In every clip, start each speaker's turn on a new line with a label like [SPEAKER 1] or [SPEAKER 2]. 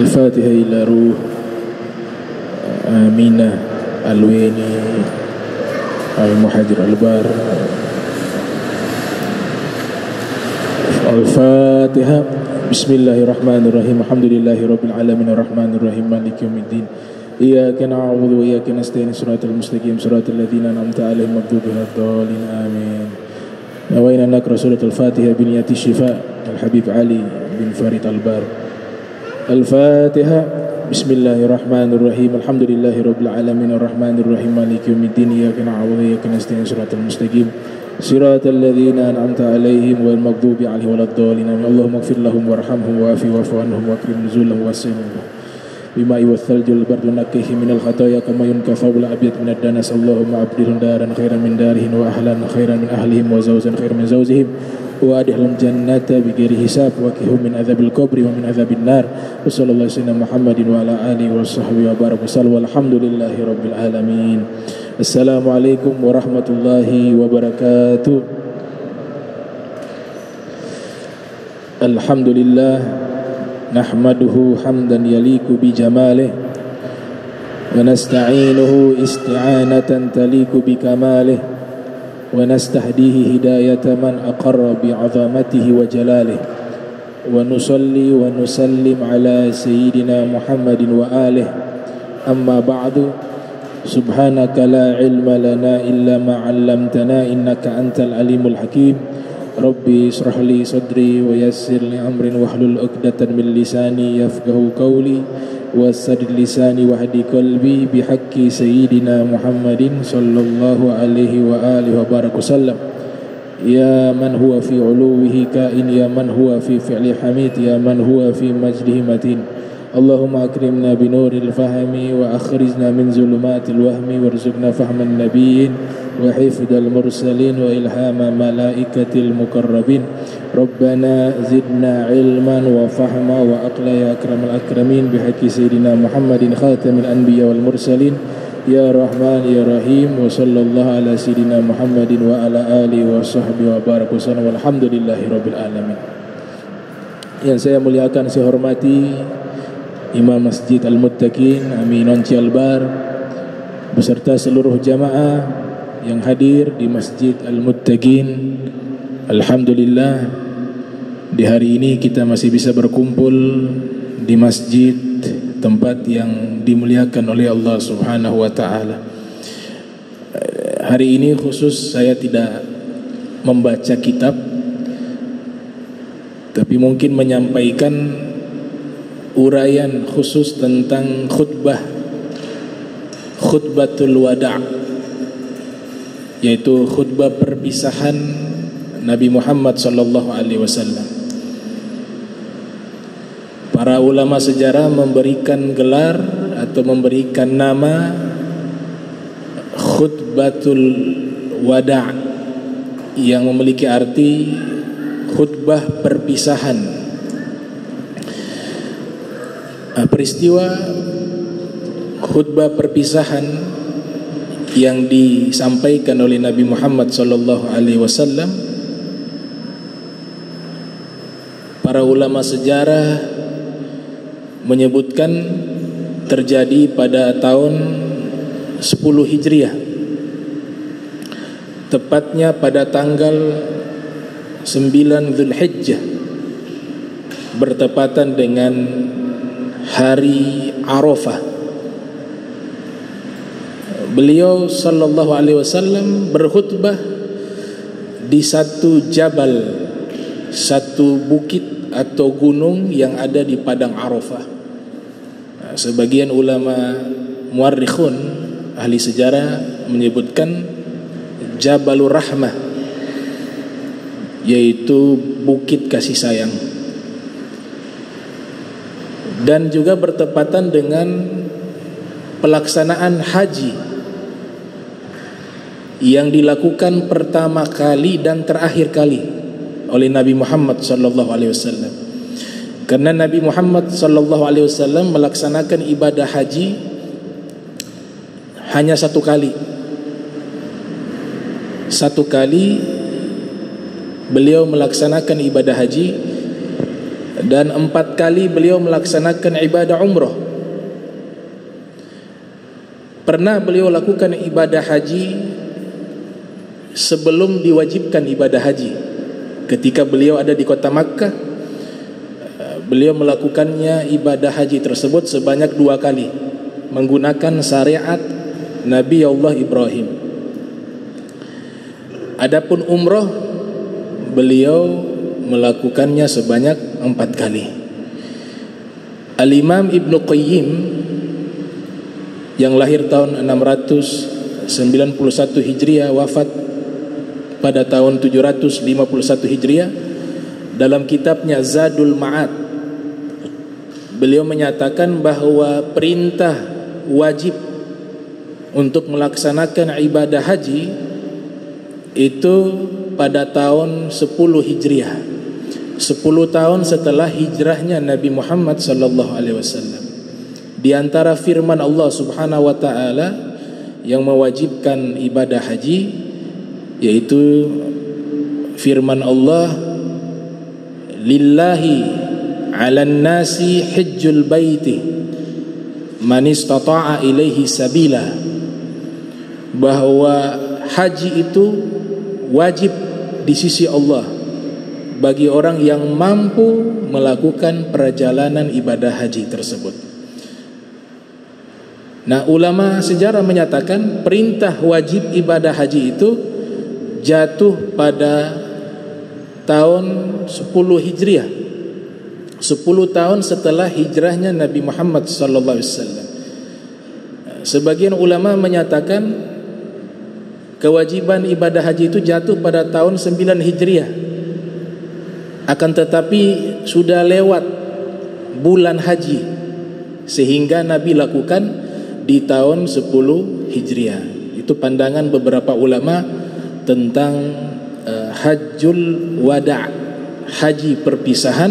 [SPEAKER 1] Al-Fatihah ila ruh Aminah Al-Wini Al-Muhajir Al-Bar. Al-Fatihah. Bismillahirrahmanirrahim. Alhamdulillahi rabbil alamin arrahmanir rahim maliki yaumiddin. Iyyaka na'budu wa iyyaka nasta'in shiratal mustaqim shiratal ladzina an'amta 'alaihim ghairil maghdubi 'alaihim. Amin. Nawaina naqra suratul Fatihah bi niyyati syifa Al-Habib Ali bin Farid Al-Bar. Al-Fatihah. Bismillahirrahmanirrahim. Alhamdulillahi rabbil alamin arrahmanir rahim maliki yaumiddin. Iyyaka na'budu wa iyyaka nasta'in shiratal mustaqim shiratal ladzina an'amta 'alaihim ghairil maghdubi 'alaihim waladdallin. Allahumma ighfir lahum warhamhum wa'afi wa'fu anhum wa akrim nuzulahum wasi'hum bima yuwathaljul bardu nakihi minal khataya kama yunka thawbul abyad minad danas. Allahumma abdilhum daran khairan min darihim wa ahlan khairan min ahlihim wa zawjan khairan min zawjihim wa adkhilhum jannata bighairi hisab wa qihum min adzabil qabri wa min adzabin nar. Wa sallallahu alaihi Muhammadin wa ala alihi wa sahbihi wa baraka sallu walhamdulillahi rabbil alamin. Assalamualaikum warahmatullahi wabarakatuh. Alhamdulillah nahmaduhu hamdan yaliku bi jamalih wa nasta'inuhu isti'anatan taliku bi kamalih wa nastahdihi hidayata man aqarra bi 'azamatihi wa jalalih wa nusalli wa nusallim ala sayyidina Muhammadin wa alihi. Amma ba'du. Subhanaka la ilma lana illa ma 'allamtana innaka antal alimul hakim. Rabbi israh li sadri wa yassir li amrin wahlul 'uqdatan min lisani yafqahu qawli wasaddid lisani wahdi qalbi bihaqqi sayyidina Muhammadin sallallahu alaihi wa alihi wa baraka sallam. Ya man huwa fi 'uluwihi kain, ya man huwa fi fi'li hamid, ya man huwa fi majdihi matin. Allahumma akrimna binuril fahmi wa akhrijna min zulumatil wahmi warzuqna fahman nabiyyin wa hifdzal mursalin wa ilhama malaikatil muqarrabin. Rabbana zidna ilman wa fahma wa aqla ya akramal akramin bihaqqi sayyidina Muhammadin khatamil anbiya wal mursalin. Ya Rahman ya Rahim. Wa sallallahu ala sayyidina Muhammadin wa ala alihi wa sahbihi wa baraka sallam walhamdulillahi rabbil alamin. Yang saya muliakan, saya hormati Imam Masjid Al-Muttaqin Aminun Cialbar beserta seluruh jamaah yang hadir di Masjid Al-Muttaqin. Alhamdulillah, di hari ini kita masih bisa berkumpul di masjid, tempat yang dimuliakan oleh Allah Subhanahu wa taala. Hari ini khusus saya tidak membaca kitab, tapi mungkin menyampaikan uraian khusus tentang khutbatul wada', yaitu khutbah perpisahan Nabi Muhammad sallallahu alaihi wasallam. Para ulama sejarah memberikan gelar atau memberikan nama khutbatul wada', yang memiliki arti khutbah perpisahan. Peristiwa khutbah perpisahan yang disampaikan oleh Nabi Muhammad sallallahu alaihi wasallam, para ulama sejarah menyebutkan terjadi pada tahun 10 Hijriah, tepatnya pada tanggal 9 Dzulhijjah, bertepatan dengan hari Arafah. Beliau sallallahu alaihi wasallam berkhutbah di satu jabal, satu bukit atau gunung yang ada di padang Arafah. Sebagian ulama muarrikhun, ahli sejarah, menyebutkan Jabalur Rahmah, yaitu bukit kasih sayang. Dan juga bertepatan dengan pelaksanaan haji yang dilakukan pertama kali dan terakhir kali oleh Nabi Muhammad sallallahu alaihi wasallam. Karena Nabi Muhammad sallallahu alaihi wasallam melaksanakan ibadah haji hanya satu kali. Satu kali beliau melaksanakan ibadah haji dan 4 kali beliau melaksanakan ibadah umrah. Pernah beliau lakukan ibadah haji sebelum diwajibkan ibadah haji. Ketika beliau ada di kota Makkah, beliau melakukannya ibadah haji tersebut sebanyak 2 kali menggunakan syariat Nabi Allah Ibrahim. Adapun umrah, beliau melakukannya sebanyak 4 kali. Al-Imam Ibn Qayyim yang lahir tahun 691 Hijriah, wafat pada tahun 751 Hijriah, dalam kitabnya Zadul Ma'ad, beliau menyatakan bahwa perintah wajib untuk melaksanakan ibadah haji itu pada tahun 10 Hijriah, 10 tahun setelah hijrahnya Nabi Muhammad sallallahu alaihi wasallam. Di antara firman Allah Subhanahu wa taala yang mewajibkan ibadah haji, yaitu firman Allah, lillahi 'alan nasi hajjul baiti man istata'a ilaihi sabila, bahwa haji itu wajib di sisi Allah bagi orang yang mampu melakukan perjalanan ibadah haji tersebut. Nah, ulama sejarah menyatakan perintah wajib ibadah haji itu jatuh pada tahun 10 Hijriah, 10 tahun setelah hijrahnya Nabi Muhammad sallallahu alaihi wasallam. Sebagian ulama menyatakan kewajiban ibadah haji itu jatuh pada tahun 9 Hijriah. Akan tetapi sudah lewat bulan haji, sehingga Nabi lakukan di tahun 10 Hijriah. Itu pandangan beberapa ulama tentang Hajjul Wada', haji perpisahan,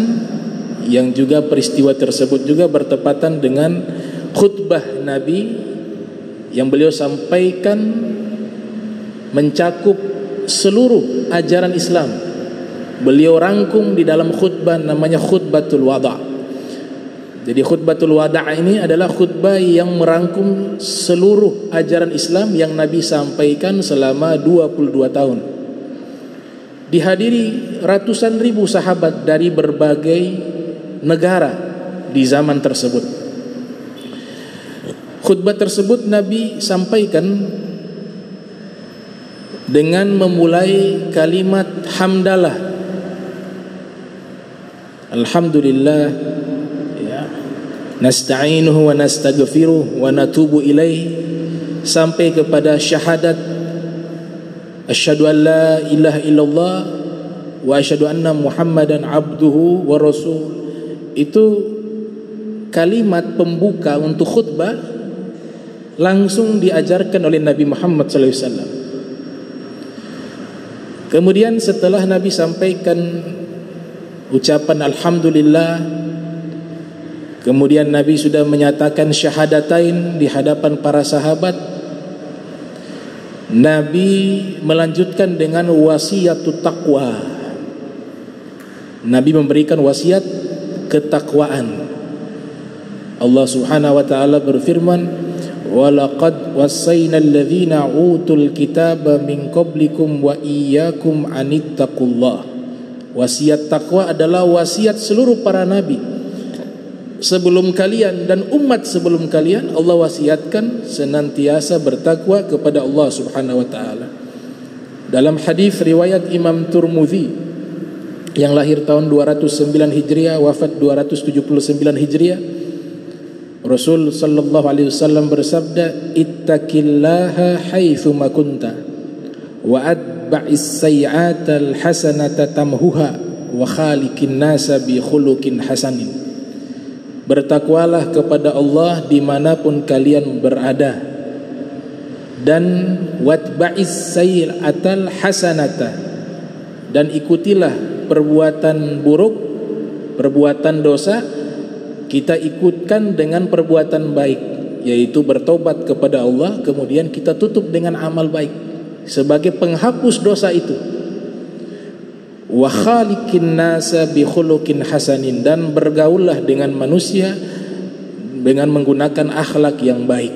[SPEAKER 1] yang juga peristiwa tersebut juga bertepatan dengan khutbah Nabi yang beliau sampaikan mencakup seluruh ajaran Islam. Beliau rangkum di dalam khutbah namanya khutbatul wada'. Jadi khutbatul wada' ini adalah khutbah yang merangkum seluruh ajaran Islam yang Nabi sampaikan selama 22 tahun. Dihadiri ratusan ribu sahabat dari berbagai negara di zaman tersebut. Khutbah tersebut Nabi sampaikan dengan memulai kalimat hamdalah, alhamdulillah, ya, nasta'inuhu wa nastaghfiruh wa natubu ilaih, sampai kepada syahadat asyhadu an la ilaha illallah wa asyhadu anna muhammadan abduhu wa rasul. Itu kalimat pembuka untuk khutbah langsung diajarkan oleh Nabi Muhammad sallallahu alaihi wasallam. Kemudian setelah Nabi sampaikan ucapan alhamdulillah, kemudian Nabi sudah menyatakan syahadatain di hadapan para sahabat, Nabi melanjutkan dengan wasiatut taqwa. Nabi memberikan wasiat ketakwaan. Allah Subhanahu wa taala berfirman, وَلَقَدْ وَصَّيْنَا الَّذِينَ أُوتُوا الْكِتَابَ مِنْ قَبْلِكُمْ وَإِيَّاكُمْ أَنِ اتَّقُوا اللَّهَ. Wasiat takwa adalah wasiat seluruh para nabi sebelum kalian dan umat sebelum kalian. Allah wasiatkan senantiasa bertakwa kepada Allah Subhanahu wa taala. Dalam hadis riwayat Imam Tirmidzi yang lahir tahun 209 Hijriah, wafat 279 Hijriah, Rasul sallallahu alaihi wasallam bersabda, ittaqillaha haitsu ma kunta wa atba'is sayyi'atal hasanata tamhuha wa khaliqin nasa bi khuluqin hasanin. Bertakwalah kepada Allah dimanapun kalian berada, dan watba'is sayyi'atal hasanata, dan ikutilah perbuatan buruk, perbuatan dosa, kita ikutkan dengan perbuatan baik, yaitu bertobat kepada Allah, kemudian kita tutup dengan amal baik sebagai penghapus dosa itu. wa khaliqin nasa bi khuluqin hasanin, dan bergaullah dengan manusia dengan menggunakan akhlak yang baik.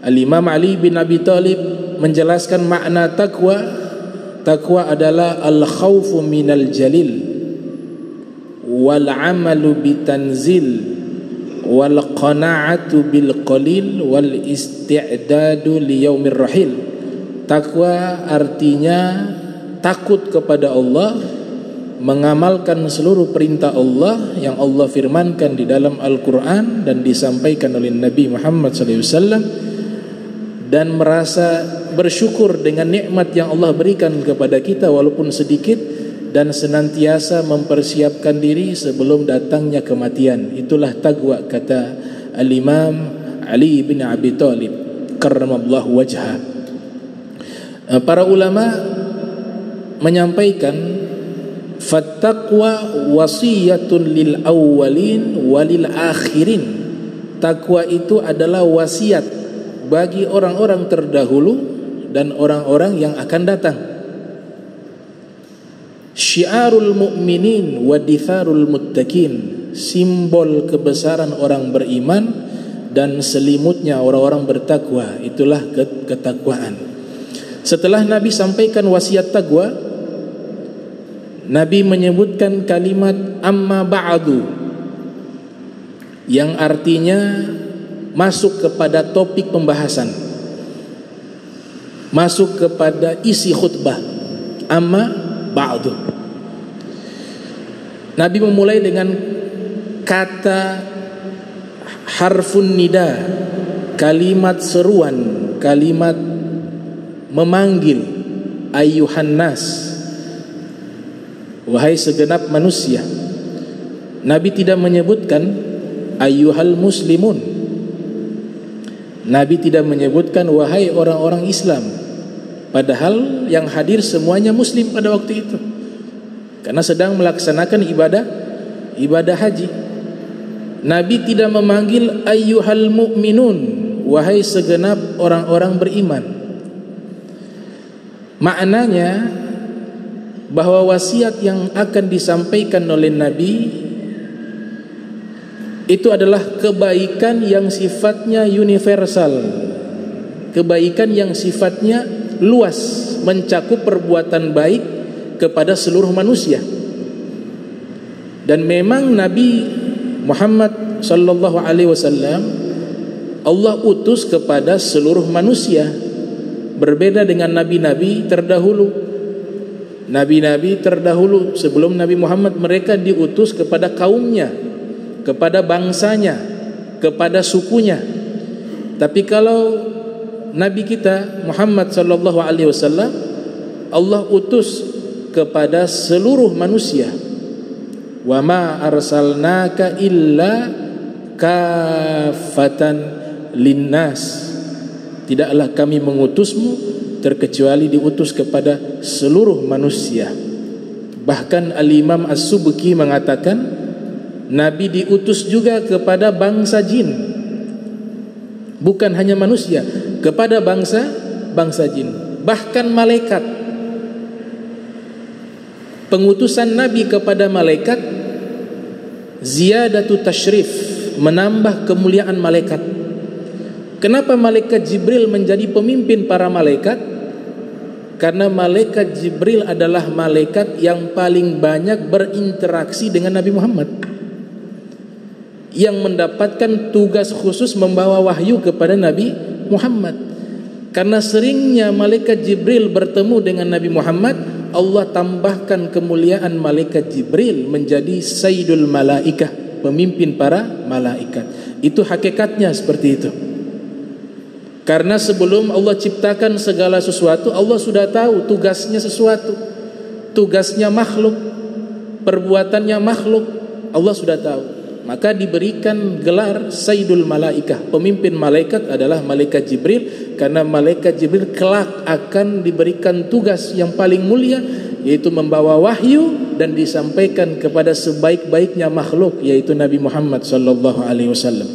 [SPEAKER 1] Al-Imam Ali bin Abi Thalib menjelaskan makna takwa. Takwa adalah al-khawfu minal jalil wal amalu bitanzil wal qana'atu bil qalil wal isti'dadu li yaumir rahil. Takwa artinya takut kepada Allah, mengamalkan seluruh perintah Allah yang Allah firmankan di dalam Al-Quran dan disampaikan oleh Nabi Muhammad SAW, dan merasa bersyukur dengan nikmat yang Allah berikan kepada kita walaupun sedikit, dan senantiasa mempersiapkan diri sebelum datangnya kematian. Itulah takwa, kata Al-Imam Ali bin Abi Thalib karramallahu wajhah. Para ulama menyampaikan fattaqwa wasiyatun lil awwalin walil akhirin. Takwa itu adalah wasiat bagi orang-orang terdahulu dan orang-orang yang akan datang. Syiarul mu'minin wa ditharul muttaqin, simbol kebesaran orang beriman dan selimutnya orang-orang bertakwa. Itulah ketakwaan. Setelah Nabi sampaikan wasiat takwa, Nabi menyebutkan kalimat amma ba'du, yang artinya masuk kepada topik pembahasan, masuk kepada isi khutbah. Amma ba'du, Nabi memulai dengan kata harfun nida, kalimat seruan, kalimat memanggil, ayyuhan nas, wahai segenap manusia. Nabi tidak menyebutkan ayyuhal muslimun. Nabi tidak menyebutkan wahai orang-orang Islam, padahal yang hadir semuanya muslim pada waktu itu, karena sedang melaksanakan ibadah haji. Nabi tidak memanggil ayyuhal mu'minun, wahai segenap orang-orang beriman. Maknanya bahwa wasiat yang akan disampaikan oleh Nabi itu adalah kebaikan yang sifatnya universal, kebaikan yang sifatnya luas, mencakup perbuatan baik kepada seluruh manusia. Dan memang Nabi Muhammad sallallahu alaihi wasallam Allah utus kepada seluruh manusia, berbeda dengan nabi-nabi terdahulu. Nabi-nabi terdahulu sebelum Nabi Muhammad, mereka diutus kepada kaumnya, kepada bangsanya, kepada sukunya. Tapi kalau Nabi kita Muhammad sallallahu alaihi wasallam, Allah utus kepada seluruh manusia. Wa ma arsalnaka illa kafatan linnas. Tidaklah kami mengutusmu terkecuali diutus kepada seluruh manusia. Bahkan Al-Imam As-Subki mengatakan Nabi diutus juga kepada bangsa jin, bukan hanya manusia, kepada bangsa jin, bahkan malaikat. Pengutusan Nabi kepada malaikat ziyadatu tashrif, menambah kemuliaan malaikat. Kenapa malaikat Jibril menjadi pemimpin para malaikat? Karena malaikat Jibril adalah malaikat yang paling banyak berinteraksi dengan Nabi Muhammad, yang mendapatkan tugas khusus membawa wahyu kepada Nabi Muhammad. Karena seringnya malaikat Jibril bertemu dengan Nabi Muhammad, Allah tambahkan kemuliaan malaikat Jibril menjadi Sayyidul Malaikah, pemimpin para malaikat. Itu hakikatnya seperti itu. Karena sebelum Allah ciptakan segala sesuatu, Allah sudah tahu tugasnya sesuatu, tugasnya makhluk, perbuatannya makhluk, Allah sudah tahu. Maka diberikan gelar Sayyidul Malaikah, pemimpin malaikat adalah malaikat Jibril. Karena malaikat Jibril kelak akan diberikan tugas yang paling mulia, yaitu membawa wahyu dan disampaikan kepada sebaik-baiknya makhluk, yaitu Nabi Muhammad sallallahu alaihi wasallam.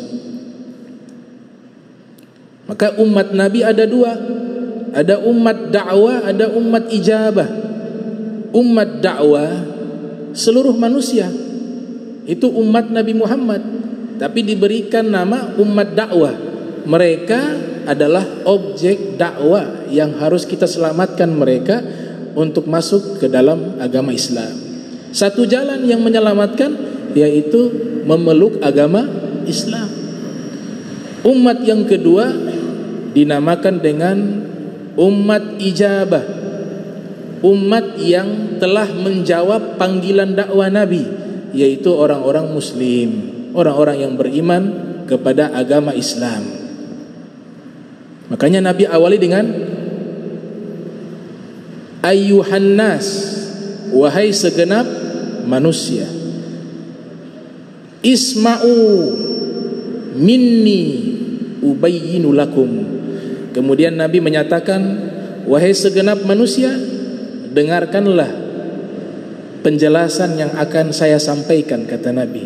[SPEAKER 1] Maka umat Nabi ada dua, ada umat dakwah, ada umat ijabah. umat dakwah seluruh manusia. Itu umat Nabi Muhammad, tapi diberikan nama umat dakwah. Mereka adalah objek dakwah yang harus kita selamatkan mereka untuk masuk ke dalam agama Islam. Satu jalan yang menyelamatkan yaitu memeluk agama Islam. Umat yang kedua dinamakan dengan umat ijabah, umat yang telah menjawab panggilan dakwah Nabi, yaitu orang-orang muslim, orang-orang yang beriman kepada agama Islam. Makanya Nabi awali dengan ayyuhan nas, wahai segenap manusia, isma'u minni ubayyinu lakum. Kemudian Nabi menyatakan, wahai segenap manusia, dengarkanlah penjelasan yang akan saya sampaikan, kata Nabi,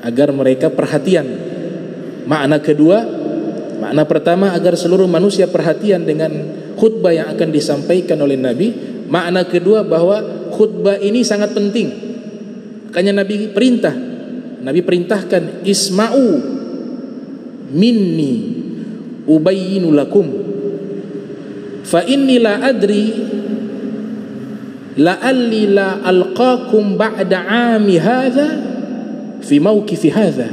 [SPEAKER 1] agar mereka perhatian. Makna kedua, makna pertama agar seluruh manusia perhatian dengan khutbah yang akan disampaikan oleh Nabi. Makna kedua bahwa khutbah ini sangat penting. Makanya Nabi perintahkan isma'u minni ubayyinu lakum fa inni la adri la'alli la alqakum ba'da 'ami hadza fi mawqifi hadza.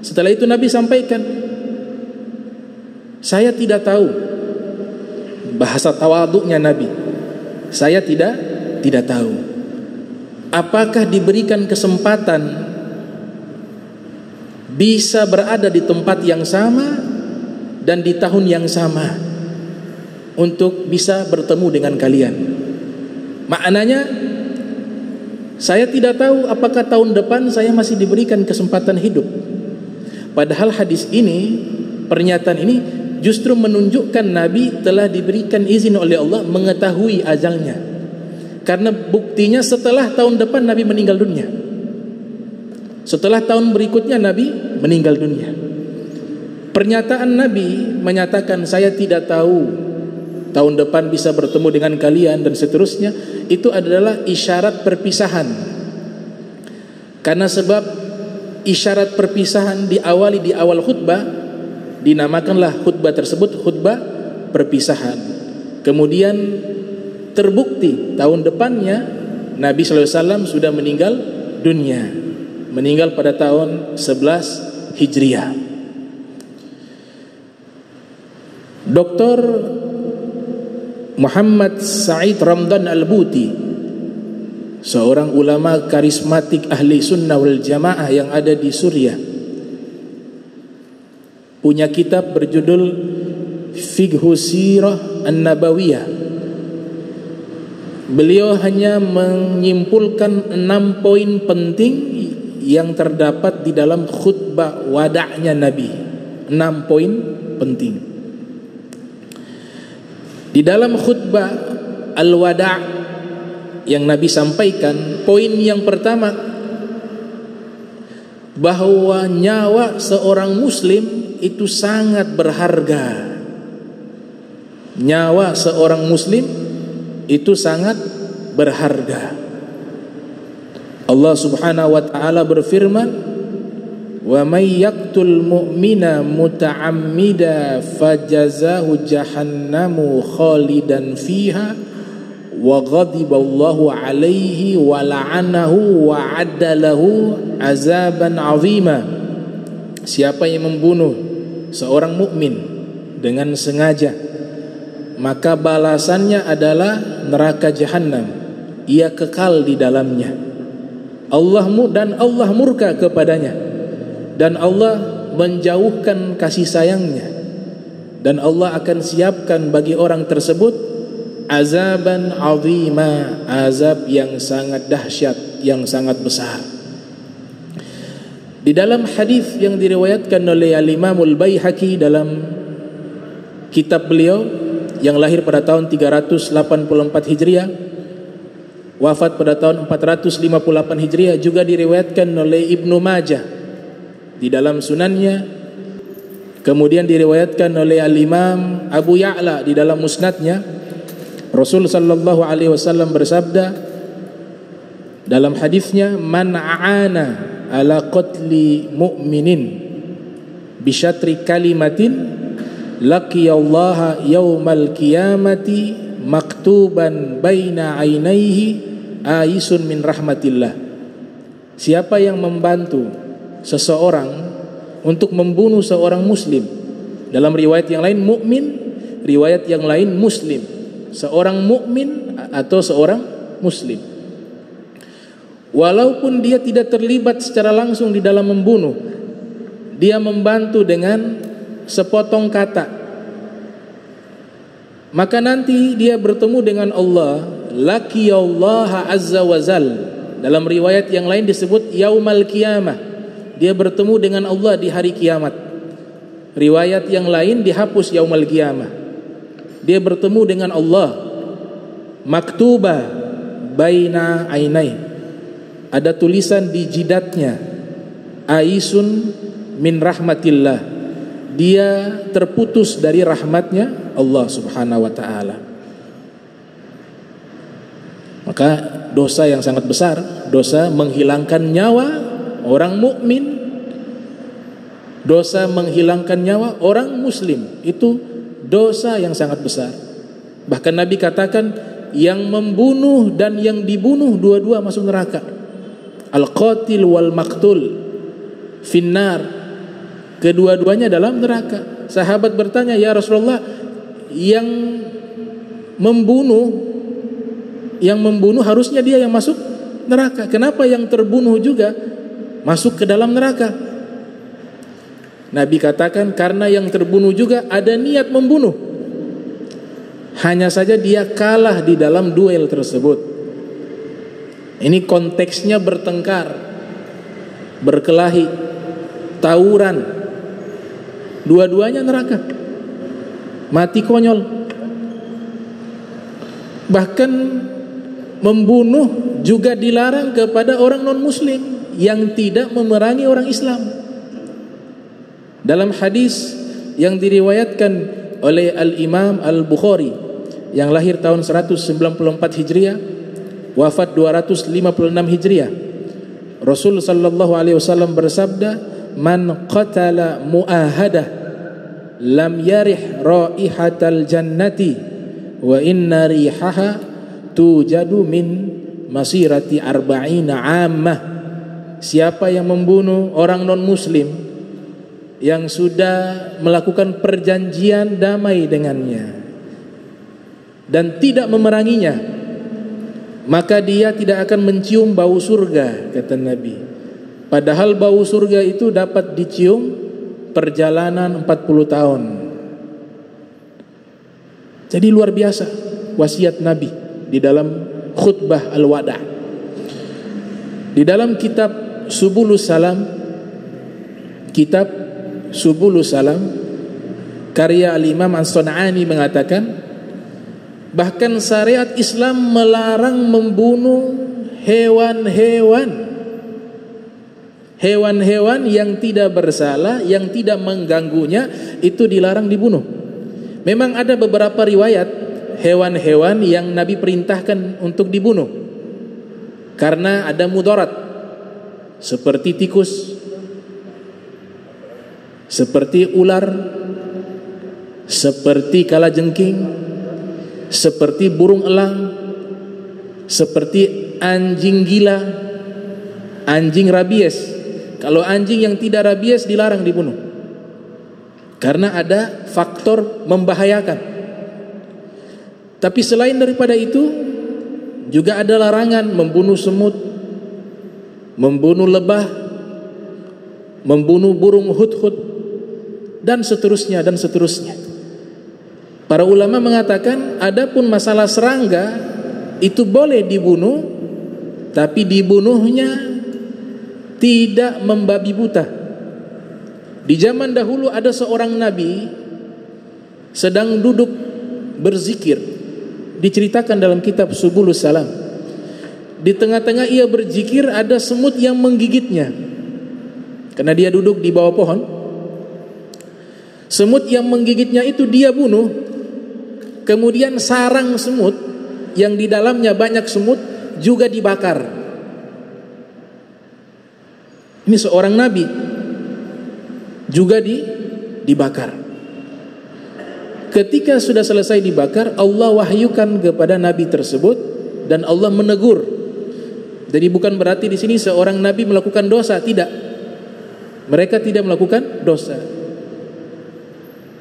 [SPEAKER 1] Setelah itu Nabi sampaikan, saya tidak tahu, bahasa tawaduknya Nabi, saya tidak tahu apakah diberikan kesempatan bisa berada di tempat yang sama dan di tahun yang sama untuk bisa bertemu dengan kalian. Maknanya, saya tidak tahu apakah tahun depan saya masih diberikan kesempatan hidup. Padahal hadis ini, pernyataan ini justru menunjukkan Nabi telah diberikan izin oleh Allah mengetahui ajalnya. Karena buktinya setelah tahun depan Nabi meninggal dunia. Setelah tahun berikutnya Nabi meninggal dunia. Pernyataan Nabi menyatakan saya tidak tahu tahun depan bisa bertemu dengan kalian dan seterusnya, itu adalah isyarat perpisahan. Karena sebab isyarat perpisahan diawali di awal khutbah, dinamakanlah khutbah tersebut khutbah perpisahan. Kemudian terbukti tahun depannya Nabi SAW sudah meninggal dunia, meninggal pada tahun 11 Hijriah. Dr. Muhammad Said Ramdan Al-Buti, seorang ulama karismatik ahli sunnah wal jamaah yang ada di Suriah, punya kitab berjudul Fiqhu Sirah An-Nabawiyah. Beliau hanya menyimpulkan 6 poin penting yang terdapat di dalam khutbah wada'nya Nabi. 6 poin penting di dalam khutbah al-wada' yang Nabi sampaikan. Poin yang pertama, bahwa nyawa seorang muslim itu sangat berharga. Nyawa seorang muslim itu sangat berharga. Allah Subhanahu wa taala berfirman, wa may yaqtul mu'mina muta'ammida fajazahu jahannamu khalidan fiha wa ghadiballahu alaihi wa la'anahu wa addalahu azaban 'azima. Siapa yang membunuh seorang mukmin dengan sengaja, maka balasannya adalah neraka jahanam, ia kekal di dalamnya. Allah murka kepadanya, dan Allah menjauhkan kasih sayangnya, dan Allah akan siapkan bagi orang tersebut azaban 'azima, azab yang sangat dahsyat, yang sangat besar. Di dalam hadis yang diriwayatkan oleh Al-Imam Al-Baihaqi dalam kitab beliau, yang lahir pada tahun 384 Hijriah, wafat pada tahun 458 Hijriah, juga diriwayatkan oleh Ibnu Majah di dalam sunannya, kemudian diriwayatkan oleh Al-Imam Abu Ya'la di dalam musnadnya Rasul sallallahu alaihi wasallam bersabda dalam hadisnya, man aana ala qatli mu'minin bi syatri kalimatin laqiyallaha yaumal qiyamati maktuban baina ainaihi aisun min rahmatillah. Siapa yang membantu seseorang untuk membunuh seorang muslim, dalam riwayat yang lain mukmin, riwayat yang lain muslim, seorang mukmin atau seorang muslim, walaupun dia tidak terlibat secara langsung di dalam membunuh, dia membantu dengan sepotong kata, maka nanti dia bertemu dengan Allah, laqiyallaha azza wa zal. Dalam riwayat yang lain disebut yaumal qiyamah, dia bertemu dengan Allah di hari kiamat. Riwayat yang lain dihapus yaumal qiyamah, dia bertemu dengan Allah, maktuba baina ainai, ada tulisan di jidatnya, aisun min rahmatillah, dia terputus dari rahmatnya Allah subhanahu wa ta'ala. Maka dosa yang sangat besar, dosa menghilangkan nyawa orang mukmin, dosa menghilangkan nyawa orang muslim, itu dosa yang sangat besar. Bahkan Nabi katakan, yang membunuh dan yang dibunuh dua-dua masuk neraka. Al-qatil wal maktul finnar, kedua-duanya dalam neraka. Sahabat bertanya, ya Rasulullah, yang membunuh harusnya dia yang masuk neraka, kenapa yang terbunuh juga masuk ke dalam neraka? Nabi katakan, karena yang terbunuh juga ada niat membunuh, hanya saja dia kalah di dalam duel tersebut. Ini konteksnya bertengkar, berkelahi, tawuran, dua-duanya neraka, mati konyol. Bahkan membunuh juga dilarang kepada orang non-muslim yang tidak memerangi orang Islam. Dalam hadis yang diriwayatkan oleh Al-Imam Al-Bukhari yang lahir tahun 194 Hijriah, wafat 256 Hijriah, Rasul sallallahu alaihi wasallam bersabda, man qatala mu'ahadah lam yarih raihatal jannati wa inna rihaha tujadu min masirati arba'ina ammah. Siapa yang membunuh orang non-muslim yang sudah melakukan perjanjian damai dengannya dan tidak memeranginya, maka dia tidak akan mencium bau surga, kata Nabi. Padahal bau surga itu dapat dicium perjalanan 40 tahun. Jadi luar biasa wasiat Nabi di dalam khutbah al-wada'. Di dalam kitab Subulus Salam, kitab Subulus Salam karya Al-Imam As-Sun'ani mengatakan, bahkan syariat Islam melarang membunuh hewan-hewan yang tidak bersalah, yang tidak mengganggunya, itu dilarang dibunuh. Memang ada beberapa riwayat hewan-hewan yang Nabi perintahkan untuk dibunuh karena ada mudarat, seperti tikus, seperti ular, seperti kalajengking, seperti burung elang, seperti anjing gila, anjing rabies. Kalau anjing yang tidak rabies dilarang dibunuh karena ada faktor membahayakan. Tapi selain daripada itu juga ada larangan membunuh semut, membunuh lebah, membunuh burung hudhud, dan seterusnya dan seterusnya. Para ulama mengatakan, adapun masalah serangga itu boleh dibunuh, tapi dibunuhnya tidak membabi buta. Di zaman dahulu ada seorang nabi sedang duduk berzikir, diceritakan dalam kitab Subulus Salam. Di tengah-tengah ia berzikir, ada semut yang menggigitnya karena dia duduk di bawah pohon. Semut yang menggigitnya itu dia bunuh. Kemudian sarang semut yang di dalamnya banyak semut juga dibakar. Ini seorang nabi juga dibakar. Ketika sudah selesai dibakar, Allah wahyukan kepada nabi tersebut dan Allah menegur. Jadi bukan berarti di sini seorang nabi melakukan dosa, tidak. Mereka tidak melakukan dosa.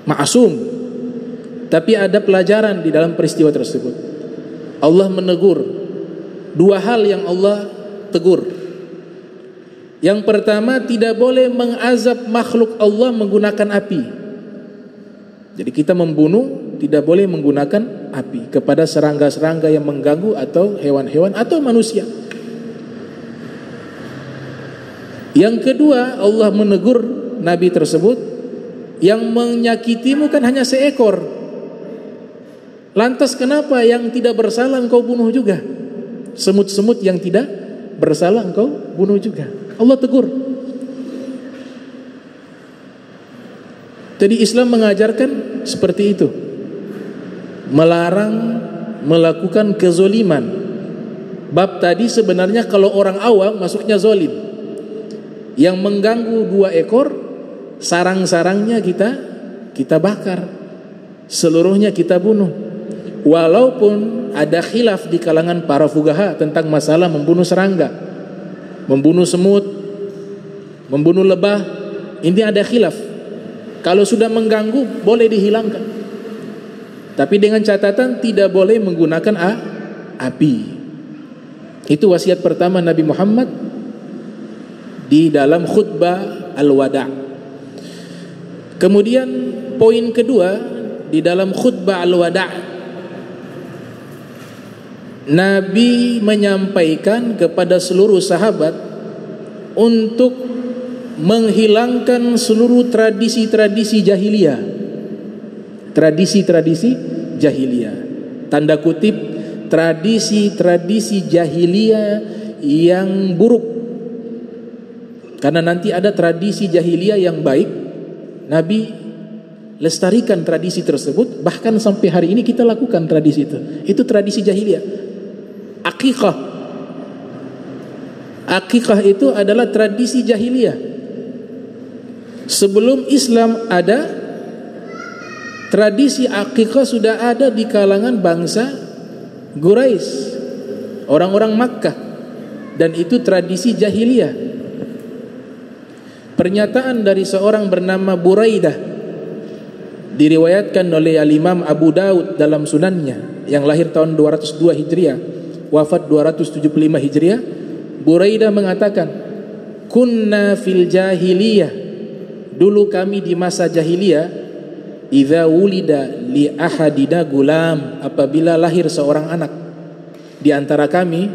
[SPEAKER 1] Ma'asum. Tapi ada pelajaran di dalam peristiwa tersebut. Allah menegur. Dua hal yang Allah tegur. Yang pertama, tidak boleh mengazab makhluk Allah menggunakan api. Jadi kita membunuh tidak boleh menggunakan api kepada serangga-serangga yang mengganggu atau hewan-hewan atau manusia. Yang kedua, Allah menegur nabi tersebut, yang menyakitimu kan hanya seekor. Lantas kenapa yang tidak bersalah engkau bunuh juga? Semut-semut yang tidak bersalah engkau bunuh juga. Allah tegur. Jadi Islam mengajarkan seperti itu. Melarang melakukan kezoliman. Bab tadi sebenarnya kalau orang awam masuknya zolim. Yang mengganggu dua ekor, sarang-sarangnya kita bakar. Seluruhnya kita bunuh. Walaupun ada khilaf di kalangan para fuqaha tentang masalah membunuh serangga, membunuh semut, membunuh lebah, ini ada khilaf. Kalau sudah mengganggu boleh dihilangkan, tapi dengan catatan tidak boleh menggunakan api. Itu wasiat pertama Nabi Muhammad di dalam khutbah al-wada'. Kemudian poin kedua di dalam khutbah al-wada', Nabi menyampaikan kepada seluruh sahabat untuk menghilangkan seluruh tradisi-tradisi jahiliyah. Tradisi-tradisi jahiliyah. Tanda kutip, tradisi-tradisi jahiliyah yang buruk. Karena nanti ada tradisi jahiliyah yang baik. Nabi lestarikan tradisi tersebut. Bahkan sampai hari ini kita lakukan tradisi itu. Itu tradisi jahiliyah. Akikah. Akikah itu adalah tradisi jahiliyah. Sebelum Islam ada, tradisi akikah sudah ada di kalangan bangsa Quraisy, orang-orang Makkah, dan itu tradisi jahiliyah. Pernyataan dari seorang bernama Buraidah diriwayatkan oleh Al-Imam Abu Daud dalam sunannya, yang lahir tahun 202 Hijriah, wafat 275 Hijriah. Buraidah mengatakan, kunna fil jahiliyah, dulu kami di masa jahiliyah, idza wulida li ahadina gulam, apabila lahir seorang anak di antara kami,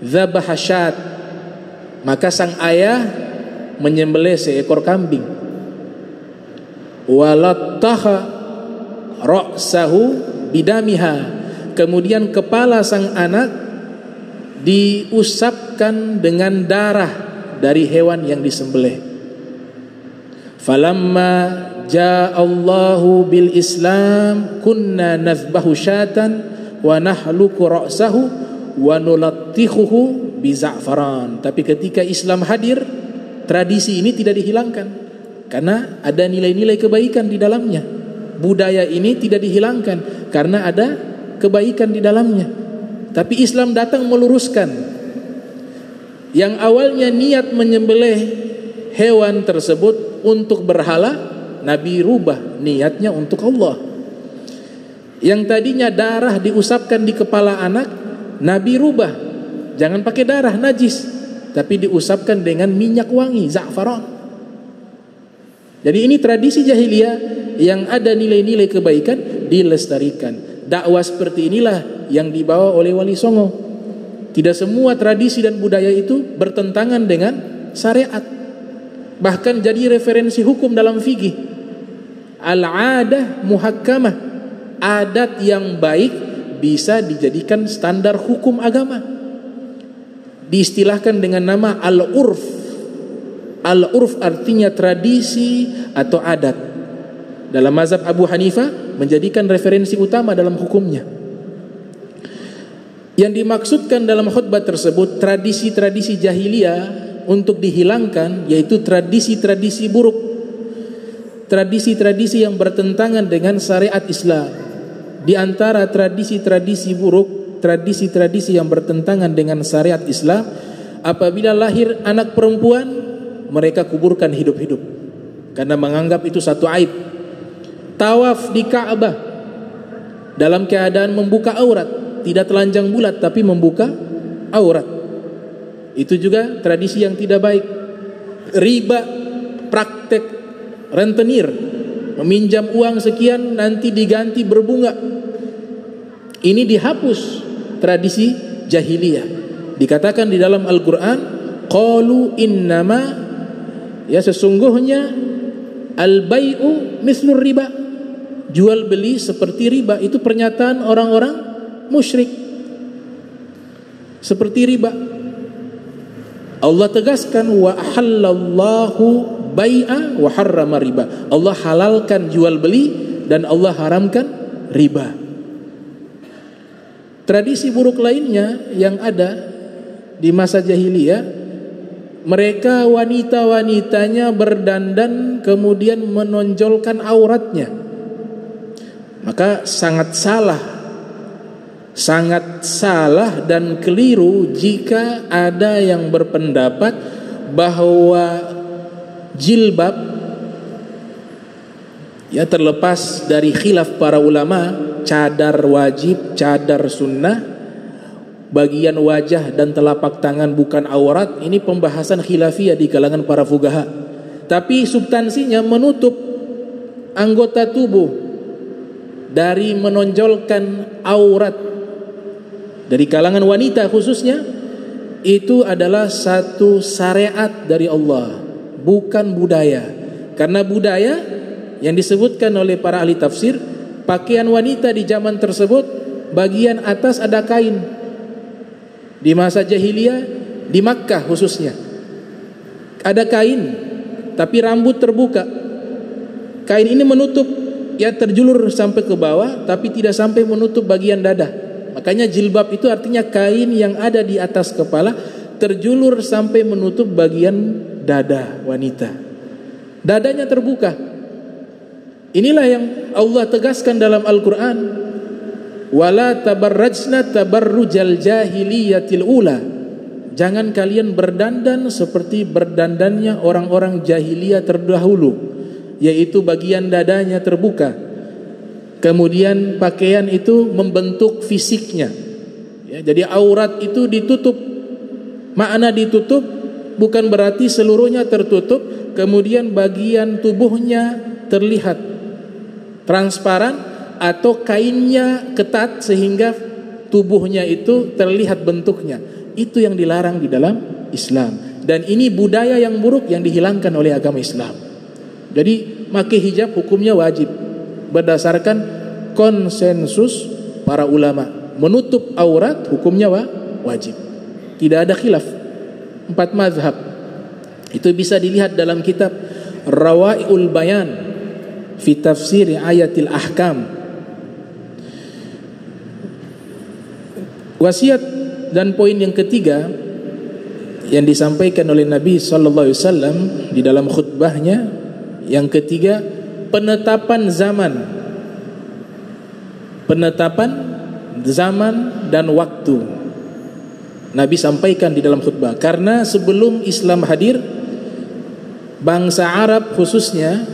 [SPEAKER 1] dzabaha syat, maka sang ayah menyembelih seekor kambing, walattaha ra'sahu bidamiha, kemudian kepala sang anak diusapkan dengan darah dari hewan yang disembelih. Falamma ja'allahu bil Islam kunna nazbahu syatan wa nahluku ra'sahu wa nulattihuhu bi za'faran. Tapi ketika Islam hadir, tradisi ini tidak dihilangkan karena ada nilai-nilai kebaikan di dalamnya. Budaya ini tidak dihilangkan karena ada kebaikan di dalamnya. Tapi Islam datang meluruskan. Yang awalnya niat menyembelih hewan tersebut untuk berhala, Nabi rubah niatnya untuk Allah. Yang tadinya darah diusapkan di kepala anak, Nabi rubah, jangan pakai darah najis, tapi diusapkan dengan minyak wangi, za'faran. Jadi ini tradisi jahiliyah yang ada nilai-nilai kebaikan dilestarikan. Dakwah seperti inilah yang dibawa oleh Wali Songo. Tidak semua tradisi dan budaya itu bertentangan dengan syariat, bahkan jadi referensi hukum dalam fikih. Al-adah muhakkamah, adat yang baik bisa dijadikan standar hukum agama. Diistilahkan dengan nama al-urf. Al-urf artinya tradisi atau adat. Dalam mazhab Abu Hanifah menjadikan referensi utama dalam hukumnya. Yang dimaksudkan dalam khutbah tersebut tradisi-tradisi jahiliyah untuk dihilangkan, yaitu tradisi-tradisi buruk, tradisi-tradisi yang bertentangan dengan syariat Islam. Di antara tradisi-tradisi buruk, tradisi-tradisi yang bertentangan dengan syariat Islam, apabila lahir anak perempuan, mereka kuburkan hidup-hidup karena menganggap itu satu aib. Tawaf di Ka'bah dalam keadaan membuka aurat, tidak telanjang bulat tapi membuka aurat, itu juga tradisi yang tidak baik. Riba, praktek rentenir, meminjam uang sekian nanti diganti berbunga, ini dihapus, tradisi jahiliyah. Dikatakan di dalam Al-Quran, qalu innama, ya sesungguhnya al-bai'u mislur riba, jual beli seperti riba. Itu pernyataan orang-orang musyrik, seperti riba. Allah tegaskan wa ahallallahu bai'a wa harrama riba. Allah halalkan jual beli dan Allah haramkan riba. Tradisi buruk lainnya yang ada di masa jahiliyah, mereka wanita-wanitanya berdandan kemudian menonjolkan auratnya. Maka sangat salah dan keliru jika ada yang berpendapat bahwa jilbab, ya terlepas dari khilaf para ulama, cadar wajib, cadar sunnah, bagian wajah dan telapak tangan bukan aurat, ini pembahasan khilafiyah di kalangan para fuqaha. Tapi substansinya menutup anggota tubuh dari menonjolkan aurat dari kalangan wanita khususnya, itu adalah satu syariat dari Allah, bukan budaya. Karena budaya yang disebutkan oleh para ahli tafsir, pakaian wanita di zaman tersebut bagian atas ada kain. Di masa jahiliyah di Makkah khususnya ada kain, tapi rambut terbuka. Kain ini menutup, ya terjulur sampai ke bawah, tapi tidak sampai menutup bagian dada. Makanya jilbab itu artinya kain yang ada di atas kepala, terjulur sampai menutup bagian dada wanita. Dadanya terbuka. Inilah yang Allah tegaskan dalam Al-Quran, wala tabarrajna tabarrujal jahiliyatil ula. Jangan kalian berdandan seperti berdandannya orang-orang jahiliyah terdahulu, yaitu bagian dadanya terbuka. Kemudian pakaian itu membentuk fisiknya, ya, jadi aurat itu ditutup. Makna ditutup bukan berarti seluruhnya tertutup, kemudian bagian tubuhnya terlihat transparan atau kainnya ketat sehingga tubuhnya itu terlihat bentuknya. Itu yang dilarang di dalam Islam, dan ini budaya yang buruk yang dihilangkan oleh agama Islam. Jadi pakai hijab hukumnya wajib berdasarkan konsensus para ulama. Menutup aurat hukumnya wajib, tidak ada khilaf, 4 mazhab. Itu bisa dilihat dalam kitab Rawai'ul Bayan fi tafsir ayatil ahkam. Wasiat dan poin yang ketiga yang disampaikan oleh Nabi sallallahu alaihi wasallam di dalam khutbahnya yang ketiga, penetapan zaman dan waktu. Nabi sampaikan di dalam khutbah, karena sebelum Islam hadir, bangsa Arab khususnya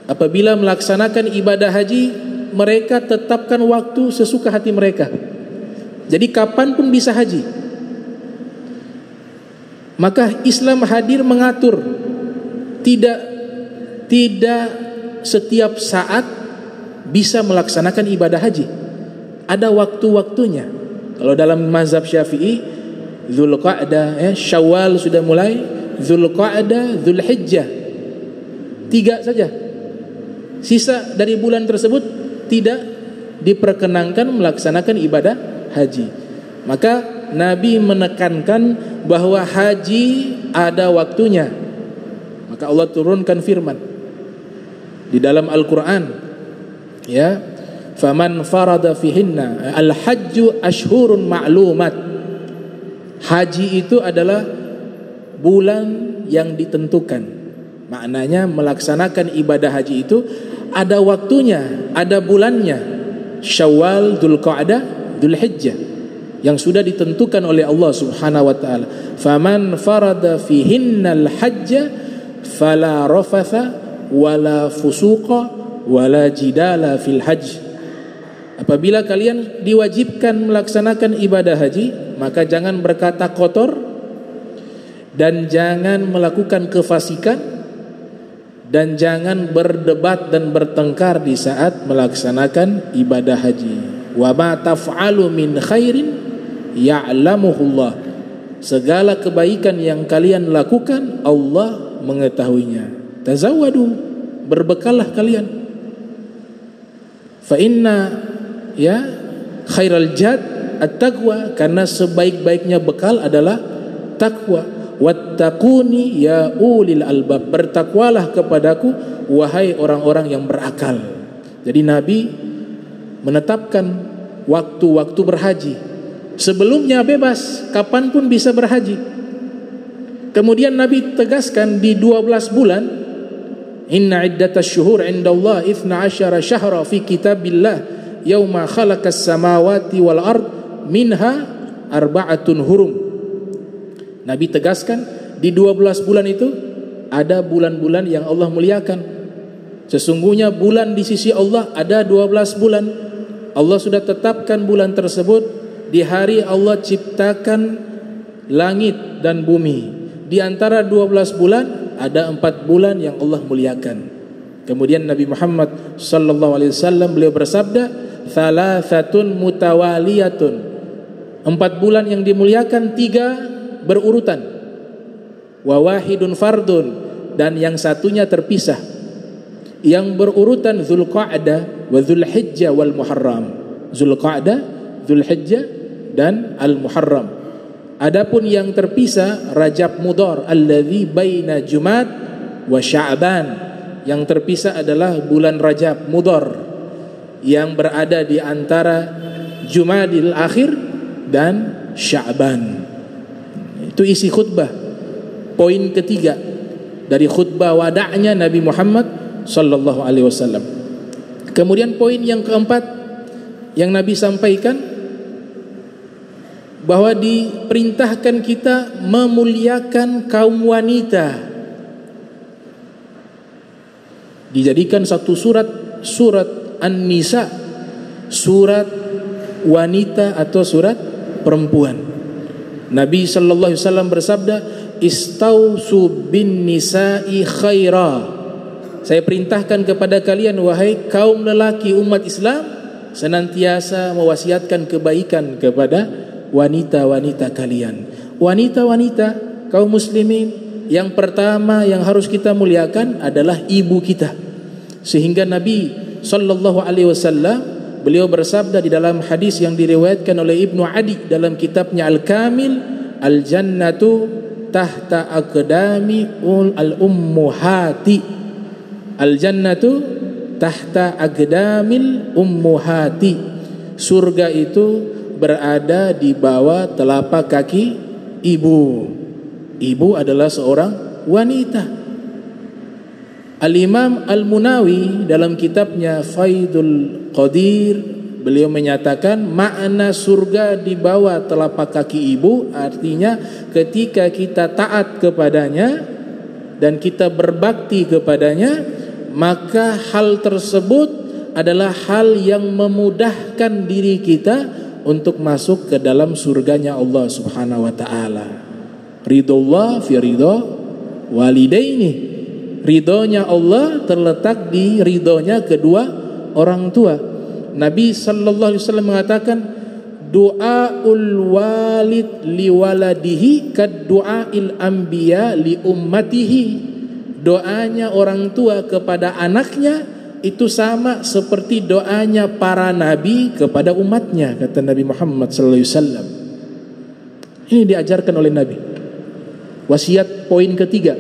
[SPEAKER 1] apabila melaksanakan ibadah haji, mereka tetapkan waktu sesuka hati mereka. Jadi kapanpun bisa haji. Maka Islam hadir mengatur, tidak setiap saat bisa melaksanakan ibadah haji. Ada waktu-waktunya. Kalau dalam mazhab Syafi'i, Dzulqa'dah, Syawal sudah mulai, Dzulqa'dah, Dzulhijjah, 3 saja. Sisa dari bulan tersebut tidak diperkenankan melaksanakan ibadah haji. Maka Nabi menekankan bahwa haji ada waktunya. Maka Allah turunkan firman di dalam Al-Quran, ya, Faman farada fihinna al-hajju ashhurun ma'lumat. Haji itu adalah bulan yang ditentukan. Maknanya melaksanakan ibadah haji itu ada waktunya, ada bulannya. Syawal, Dzulqa'dah, Dzulhijjah, yang sudah ditentukan oleh Allah Subhanahu wa taala. Faman farada fihinnal hajja fala rafatha wala fusuqa wala jidala fil hajj. Apabila kalian diwajibkan melaksanakan ibadah haji, maka jangan berkata kotor dan jangan melakukan kefasikan dan jangan berdebat dan bertengkar di saat melaksanakan ibadah haji. Wa ma taf'alu min khairin ya'lamuhullah. Segala kebaikan yang kalian lakukan Allah mengetahuinya. Tazawwadu, berbekallah kalian. Fa inna khairal jad at-taqwa, karena sebaik-baiknya bekal adalah takwa. Wattaquni ya ulil albab, bertakwalah kepadaku wahai orang-orang yang berakal. Jadi Nabi menetapkan waktu-waktu berhaji. Sebelumnya bebas, kapanpun bisa berhaji. Kemudian Nabi tegaskan di 12 bulan, inna iddatash syuhur indallah 12 syahra fi kitabillah yauma khalaqas samawati wal ard minha arba'atun hurum. Nabi tegaskan di 12 bulan itu ada bulan-bulan yang Allah muliakan. Sesungguhnya bulan di sisi Allah ada 12 bulan. Allah sudah tetapkan bulan tersebut di hari Allah ciptakan langit dan bumi. Di antara 12 bulan ada 4 bulan yang Allah muliakan. Kemudian Nabi Muhammad sallallahu alaihi wasallam beliau bersabda, "Thalathatun mutawaliyatun." 4 bulan yang dimuliakan, 3 berurutan. Wa wahidun fardun, dan yang satunya terpisah. Yang berurutan Dzulqa'dah wa Dzulhijjah wal Muharram. Dzulqa'dah, Dzulhijjah dan Al-Muharram. Adapun yang terpisah Rajab Mudhar alladzi baina Jumad wa Sya'ban. Yang terpisah adalah bulan Rajab Mudhar yang berada di antara Jumadil Akhir dan Sya'ban. Itu isi khutbah. Poin ketiga dari khutbah wada'nya Nabi Muhammad sallallahu alaihi wasallam. Kemudian poin yang keempat yang Nabi sampaikan, bahwa diperintahkan kita memuliakan kaum wanita. Dijadikan satu surat An-Nisa, surat wanita atau surat perempuan. Nabi sallallahu alaihi wasallam bersabda, "Istausu bin nisa'i khaira." Saya perintahkan kepada kalian wahai kaum lelaki umat Islam, senantiasa mewasiatkan kebaikan kepada wanita-wanita kalian. Wanita-wanita kaum muslimin, yang pertama yang harus kita muliakan adalah ibu kita. Sehingga Nabi sallallahu alaihi wasallam beliau bersabda di dalam hadis yang diriwayatkan oleh Ibnu Adi dalam kitabnya Al-Kamil, "Al-jannatu tahta aqdami al-ummuhati." Al-jannatu tahta aqdamil ummuhati. Surga itu berada di bawah telapak kaki ibu. Ibu adalah seorang wanita. Al-Imam Al-Munawi dalam kitabnya Faidul Qadir, beliau menyatakan makna surga di bawah telapak kaki ibu artinya ketika kita taat kepadanya dan kita berbakti kepadanya, maka hal tersebut adalah hal yang memudahkan diri kita untuk masuk ke dalam surganya Allah Subhanahu wa taala. Ridullah fi ridha walidaini. Ridhonya Allah terletak di ridhonya kedua orang tua. Nabi sallallahu alaihi wasallam mengatakan, "Du'aul walid liwaladihi kad du'ail anbiya li ummatihi." Doanya orang tua kepada anaknya itu sama seperti doanya para nabi kepada umatnya, kata Nabi Muhammad sallallahu alaihi wasallam. Ini diajarkan oleh Nabi. Wasiat poin ketiga.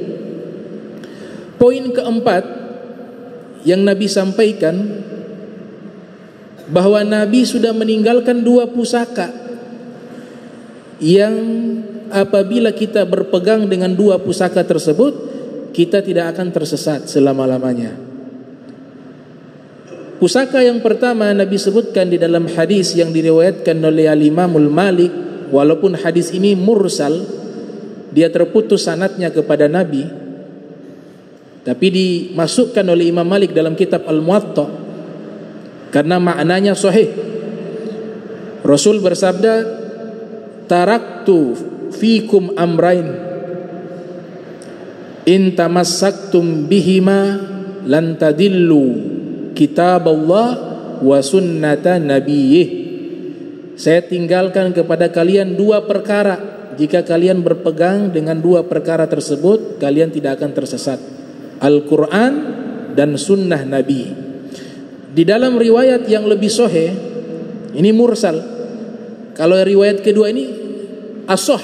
[SPEAKER 1] Poin keempat yang Nabi sampaikan, bahwa Nabi sudah meninggalkan 2 pusaka yang apabila kita berpegang dengan 2 pusaka tersebut, kita tidak akan tersesat selama-lamanya. Pusaka yang pertama Nabi sebutkan di dalam hadis yang diriwayatkan oleh Al-Imamul Malik, walaupun hadis ini mursal, dia terputus sanadnya kepada Nabi, tapi dimasukkan oleh Imam Malik dalam kitab Al-Muwatta karena maknanya sahih. Rasul bersabda, taraktu fikum amrain in tamassaktum bihima lan tadillu kitab Allah wa sunnata nabiyyih. Saya tinggalkan kepada kalian 2 perkara. Jika kalian berpegang dengan 2 perkara tersebut, kalian tidak akan tersesat. Al-Quran dan sunnah Nabi. Di dalam riwayat yang lebih sahih, ini mursal. Kalau riwayat kedua ini ashah,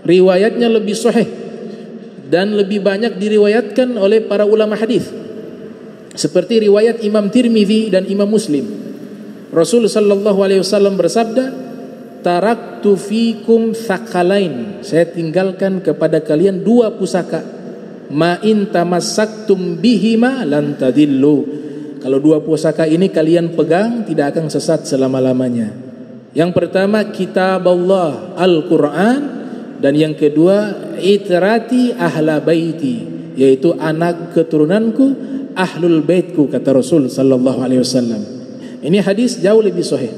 [SPEAKER 1] riwayatnya lebih sahih dan lebih banyak diriwayatkan oleh para ulama hadis, seperti riwayat Imam Tirmidzi dan Imam Muslim. Rasul sallallahu alaihi wasallam bersabda, taraktu fikum thaqalain, saya tinggalkan kepada kalian 2 pusaka, ma in tamassaktum bihima lan tadillu. Kalau 2 pusaka ini kalian pegang, tidak akan sesat selama-lamanya. Yang pertama kitab Allah, Al-Quran, dan yang kedua itrati ahla baiti, yaitu anak keturunanku, ahlul baitku, kata Rasul sallallahu alaihi wasallam. Ini hadis jauh lebih sahih.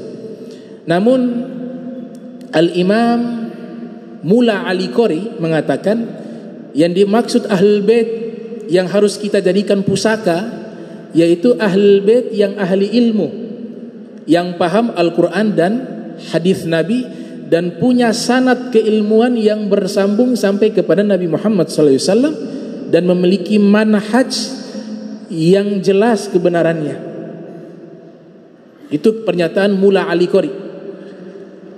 [SPEAKER 1] Namun Al-Imam Mula Al-Qari mengatakan yang dimaksud ahlul bait yang harus kita jadikan pusaka yaitu ahlul bait yang ahli ilmu, yang paham Al-Quran dan hadis Nabi, dan punya sanad keilmuan yang bersambung sampai kepada Nabi Muhammad SAW, dan memiliki manhaj yang jelas kebenarannya. Itu pernyataan Mula Al-Qari.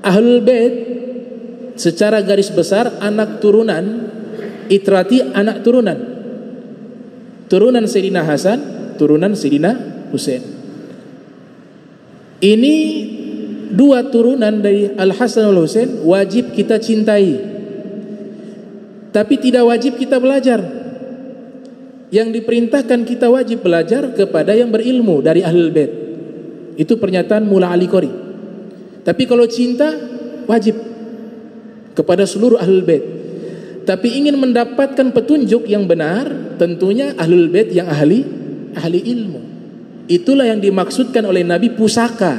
[SPEAKER 1] Ahlul bait secara garis besar anak turunan, itrati anak turunan, turunan Sayyidina Hasan, turunan Sayyidina Husain. Ini 2 turunan dari Al-Hasan wal Husain wajib kita cintai, tapi tidak wajib kita belajar. Yang diperintahkan kita wajib belajar kepada yang berilmu dari Ahlul Bait. Itu pernyataan Mula Al-Qari. Tapi kalau cinta wajib kepada seluruh Ahlul Bait. Tapi ingin mendapatkan petunjuk yang benar, tentunya Ahlul Bait yang ahli ilmu. Itulah yang dimaksudkan oleh Nabi pusaka,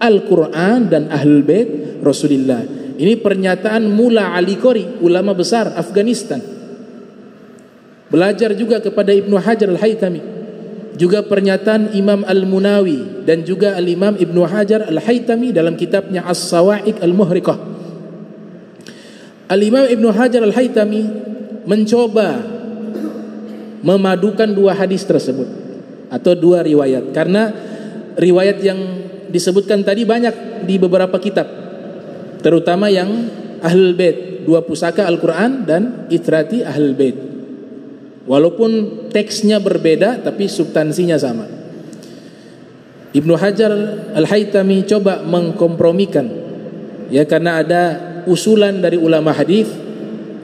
[SPEAKER 1] Al-Quran dan Ahlul Bait Rasulullah. Ini pernyataan Mula Al-Qari, ulama besar Afghanistan. Belajar juga kepada Ibnu Hajar Al-Haytami, juga pernyataan Imam Al-Munawi dan juga Al-Imam Ibnu Hajar Al-Haytami dalam kitabnya As-Sawa'iq Al-Muhriqah. Al-Imam Ibnu Hajar Al-Haytami mencoba memadukan 2 hadis tersebut atau 2 riwayat, karena riwayat yang disebutkan tadi banyak di beberapa kitab, terutama yang Ahlul Bait, 2 pusaka Al-Quran dan itrati Ahlul Bait. Walaupun teksnya berbeda tapi substansinya sama. Ibnu Hajar Al-Haytami coba mengkompromikan, ya, karena ada usulan dari ulama hadis,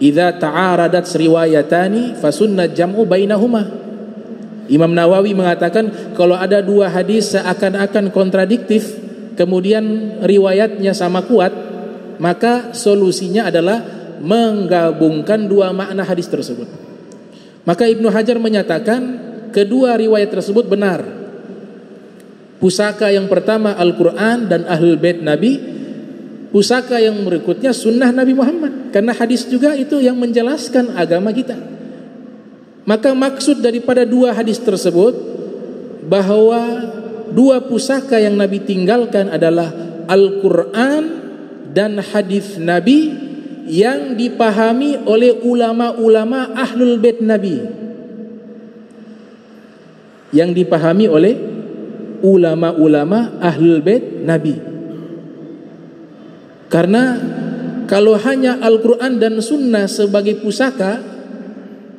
[SPEAKER 1] idza ta'aradat riwayatani fasunnah jam'u bainahuma. Imam Nawawi mengatakan kalau ada 2 hadis seakan-akan kontradiktif, kemudian riwayatnya sama kuat, maka solusinya adalah menggabungkan 2 makna hadis tersebut. Maka Ibnu Hajar menyatakan kedua riwayat tersebut benar. Pusaka yang pertama Al-Quran dan Ahlul Bait Nabi, pusaka yang berikutnya sunnah Nabi Muhammad, karena hadis juga itu yang menjelaskan agama kita. Maka maksud daripada 2 hadis tersebut bahwa 2 pusaka yang Nabi tinggalkan adalah Al-Quran dan hadis Nabi yang dipahami oleh ulama-ulama Ahlul Bait Nabi, yang dipahami oleh ulama-ulama Ahlul Bait Nabi. Karena kalau hanya Al-Quran dan Sunnah sebagai pusaka,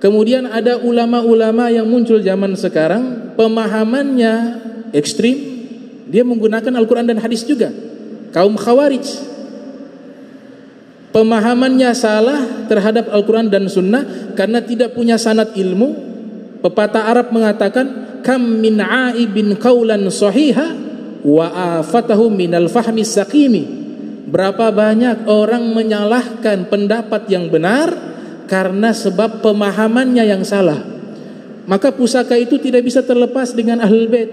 [SPEAKER 1] kemudian ada ulama-ulama yang muncul zaman sekarang, pemahamannya ekstrim, Dia menggunakan Al-Quran dan hadis juga. Kaum Khawarij, pemahamannya salah terhadap Al-Quran dan Sunnah karena tidak punya sanad ilmu. Pepatah Arab mengatakan, kam min aibin qaulan sahiha wa afatahu minal fahmi saqimi. Berapa banyak orang menyalahkan pendapat yang benar karena sebab pemahamannya yang salah. Maka pusaka itu tidak bisa terlepas dengan Ahlul Bait.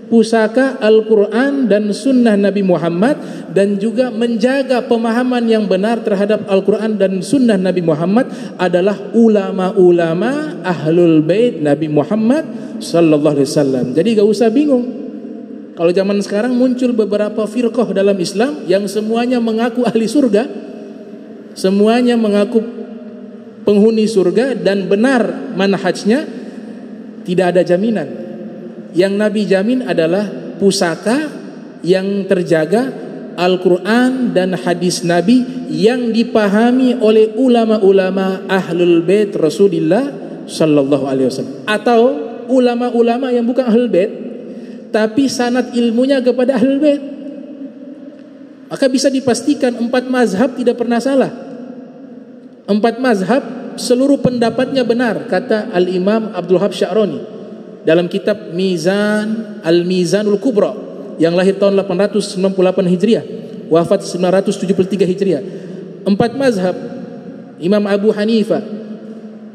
[SPEAKER 1] Pusaka Al-Quran dan Sunnah Nabi Muhammad, dan juga menjaga pemahaman yang benar terhadap Al-Quran dan Sunnah Nabi Muhammad adalah ulama-ulama Ahlul Bait Nabi Muhammad sallallahu alaihi wasallam. Jadi gak usah bingung kalau zaman sekarang muncul beberapa firqah dalam Islam yang semuanya mengaku ahli surga, semuanya mengaku penghuni surga dan benar manhajnya. Tidak ada jaminan. Yang Nabi jamin adalah pusaka yang terjaga Al-Quran dan hadis Nabi yang dipahami oleh ulama-ulama Ahlul Bait Rasulullah sallallahu alaihi wasallam, atau ulama-ulama yang bukan Ahlul Bait tapi sanad ilmunya kepada Ahlul Bait. Maka bisa dipastikan 4 mazhab tidak pernah salah. 4 mazhab seluruh pendapatnya benar, kata Al-Imam Abdul Wahab Sya'rani dalam kitab Al-Mizanul Kubra yang lahir tahun 898 Hijriah, wafat 973 Hijriah. 4 mazhab, Imam Abu Hanifah,